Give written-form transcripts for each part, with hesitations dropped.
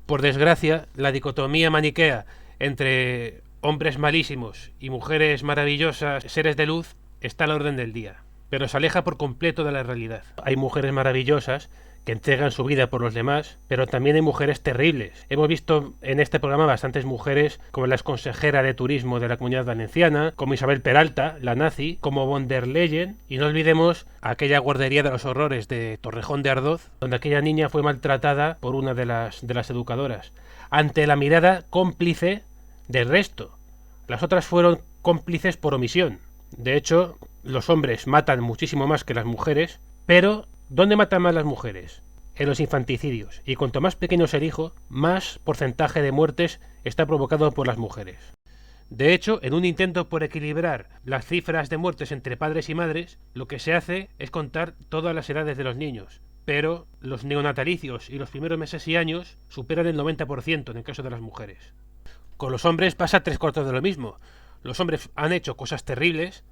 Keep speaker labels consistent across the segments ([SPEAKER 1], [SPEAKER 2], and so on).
[SPEAKER 1] Por desgracia, la dicotomía maniquea entre hombres malísimos y mujeres maravillosas, seres de luz, está a la orden del día, pero se aleja por completo de la realidad. Hay mujeres maravillosas que entregan su vida por los demás, pero también hay mujeres terribles. Hemos visto en este programa bastantes mujeres, como la exconsejera de turismo de la Comunidad Valenciana, como Isabel Peralta, la nazi, como von der Leyen, y no olvidemos aquella guardería de los horrores de Torrejón de Ardoz, donde aquella niña fue maltratada por una de las educadoras, ante la mirada cómplice del resto. Las otras fueron cómplices por omisión. De hecho, los hombres matan muchísimo más que las mujeres, pero ¿dónde matan más las mujeres? En los infanticidios. Y cuanto más pequeño es el hijo, más porcentaje de muertes está provocado por las mujeres. De hecho, en un intento por equilibrar las cifras de muertes entre padres y madres, lo que se hace es contar todas las edades de los niños. Pero los neonatalicios y los primeros meses y años superan el 90% en el caso de las mujeres. Con los hombres pasa 3/4 de lo mismo. Los hombres han hecho cosas terribles,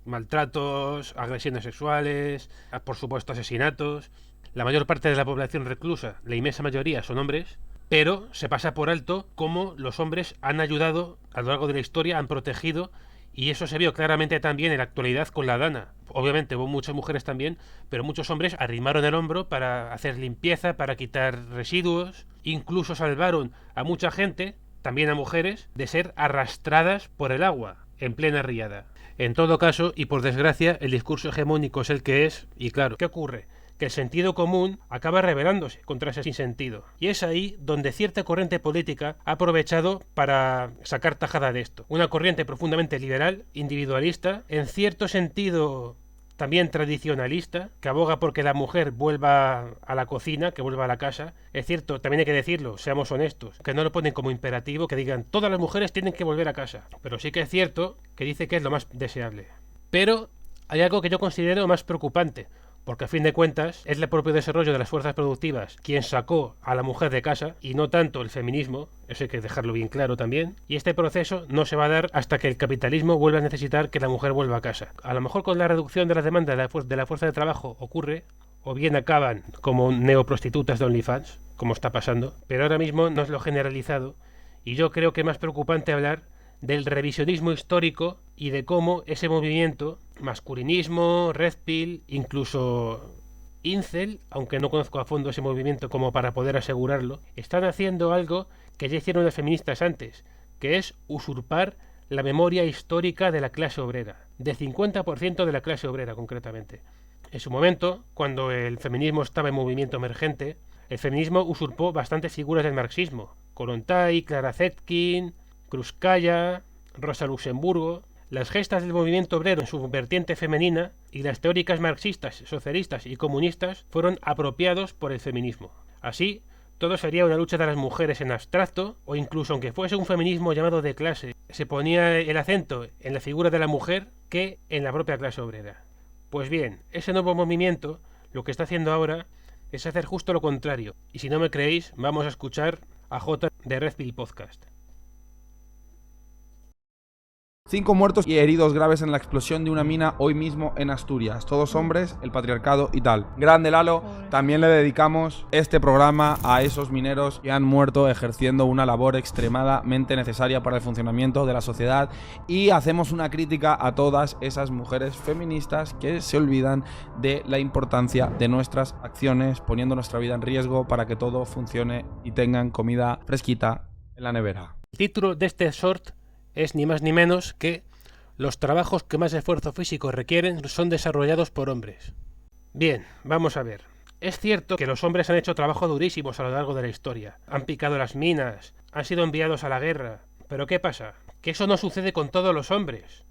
[SPEAKER 1] maltratos, agresiones sexuales, por supuesto asesinatos. La mayor parte de la población reclusa, la inmensa mayoría, son hombres, pero se pasa por alto cómo los hombres han ayudado a lo largo de la historia, han protegido, y eso se vio claramente también en la actualidad con la Dana. Obviamente hubo muchas mujeres también, pero muchos hombres arrimaron el hombro para hacer limpieza, para quitar residuos, incluso salvaron a mucha gente, también a mujeres, de ser arrastradas por el agua en plena riada. En todo caso, y por desgracia, el discurso hegemónico es el que es, y claro, ¿qué ocurre? Que el sentido común acaba rebelándose contra ese sinsentido. Y es ahí donde cierta corriente política ha aprovechado para sacar tajada de esto. Una corriente profundamente liberal, individualista, en cierto sentido también tradicionalista, que aboga porque la mujer vuelva a la cocina, que vuelva a la casa. Es cierto, también hay que decirlo, seamos honestos, que no lo ponen como imperativo, que digan todas las mujeres tienen que volver a casa. Pero sí que es cierto que dice que es lo más deseable. Pero hay algo que yo considero más preocupante, porque a fin de cuentas es el propio desarrollo de las fuerzas productivas quien sacó a la mujer de casa y no tanto el feminismo, eso hay que dejarlo bien claro también, y este proceso no se va a dar hasta que el capitalismo vuelva a necesitar que la mujer vuelva a casa. A lo mejor con la reducción de la demanda de la fuerza de trabajo ocurre, o bien acaban como neoprostitutas de OnlyFans, como está pasando, pero ahora mismo no es lo generalizado, y yo creo que es más preocupante hablar del revisionismo histórico y de cómo ese movimiento, masculinismo, red pill, incluso incel, aunque no conozco a fondo ese movimiento como para poder asegurarlo, están haciendo algo que ya hicieron las feministas antes, que es usurpar la memoria histórica de la clase obrera, del 50% de la clase obrera concretamente. En su momento, cuando el feminismo estaba en movimiento emergente, el feminismo usurpó bastantes figuras del marxismo, Kollontai, Clara Zetkin, Krúpskaya, Rosa Luxemburgo. Las gestas del movimiento obrero en su vertiente femenina y las teóricas marxistas, socialistas y comunistas fueron apropiados por el feminismo. Así, todo sería una lucha de las mujeres en abstracto, o incluso aunque fuese un feminismo llamado de clase, se ponía el acento en la figura de la mujer que en la propia clase obrera. Pues bien, ese nuevo movimiento lo que está haciendo ahora es hacer justo lo contrario. Y si no me creéis, vamos a escuchar a J de Red Pill Podcast.
[SPEAKER 2] 5 muertos y heridos graves en la explosión de una mina hoy mismo en Asturias. Todos hombres, el patriarcado y tal. Grande Lalo, también le dedicamos este programa a esos mineros que han muerto ejerciendo una labor extremadamente necesaria para el funcionamiento de la sociedad, y hacemos una crítica a todas esas mujeres feministas que se olvidan de la importancia de nuestras acciones, poniendo nuestra vida en riesgo para que todo funcione y tengan comida fresquita en la nevera.
[SPEAKER 1] El título de este short es ni más ni menos que los trabajos que más esfuerzo físico requieren son desarrollados por hombres. Bien, vamos a ver. Es cierto que los hombres han hecho trabajos durísimos a lo largo de la historia. Han picado las minas, han sido enviados a la guerra. Pero ¿qué pasa? Que eso no sucede con todos los hombres.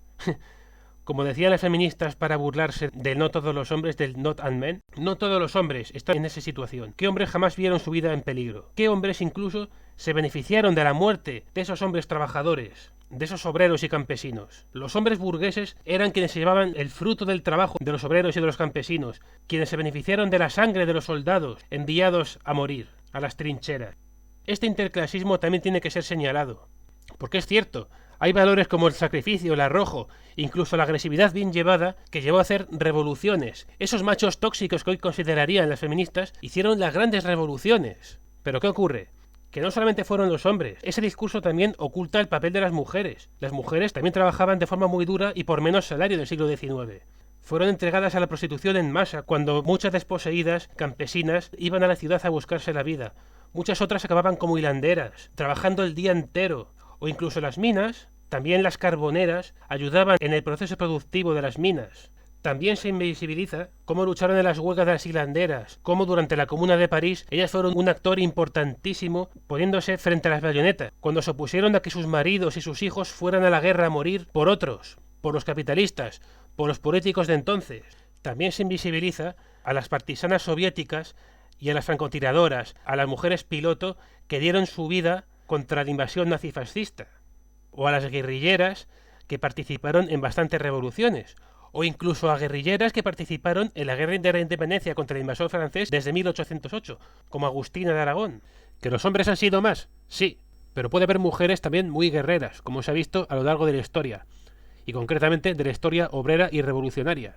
[SPEAKER 1] Como decían las feministas para burlarse del no todos los hombres, del not all men, no todos los hombres están en esa situación. ¿Qué hombres jamás vieron su vida en peligro? ¿Qué hombres incluso se beneficiaron de la muerte de esos hombres trabajadores, de esos obreros y campesinos? Los hombres burgueses eran quienes se llevaban el fruto del trabajo de los obreros y de los campesinos, quienes se beneficiaron de la sangre de los soldados enviados a morir a las trincheras. Este interclasismo también tiene que ser señalado, porque es cierto, hay valores como el sacrificio, el arrojo, incluso la agresividad bien llevada, que llevó a hacer revoluciones. Esos machos tóxicos que hoy considerarían las feministas hicieron las grandes revoluciones. Pero ¿qué ocurre? Que no solamente fueron los hombres, ese discurso también oculta el papel de las mujeres. Las mujeres también trabajaban de forma muy dura y por menos salario en el siglo XIX. Fueron entregadas a la prostitución en masa, cuando muchas desposeídas campesinas iban a la ciudad a buscarse la vida. Muchas otras acababan como hilanderas, trabajando el día entero, o incluso las minas, también las carboneras, ayudaban en el proceso productivo de las minas. También se invisibiliza cómo lucharon en las huelgas de las hilanderas, cómo durante la Comuna de París ellas fueron un actor importantísimo poniéndose frente a las bayonetas, cuando se opusieron a que sus maridos y sus hijos fueran a la guerra a morir por otros, por los capitalistas, por los políticos de entonces. También se invisibiliza a las partisanas soviéticas y a las francotiradoras, a las mujeres piloto que dieron su vida contra la invasión nazifascista, o a las guerrilleras que participaron en bastantes revoluciones, o incluso a guerrilleras que participaron en la guerra de la independencia contra el invasor francés desde 1808, como Agustina de Aragón. ¿Que los hombres han sido más? Sí, pero puede haber mujeres también muy guerreras, como se ha visto a lo largo de la historia, y concretamente de la historia obrera y revolucionaria.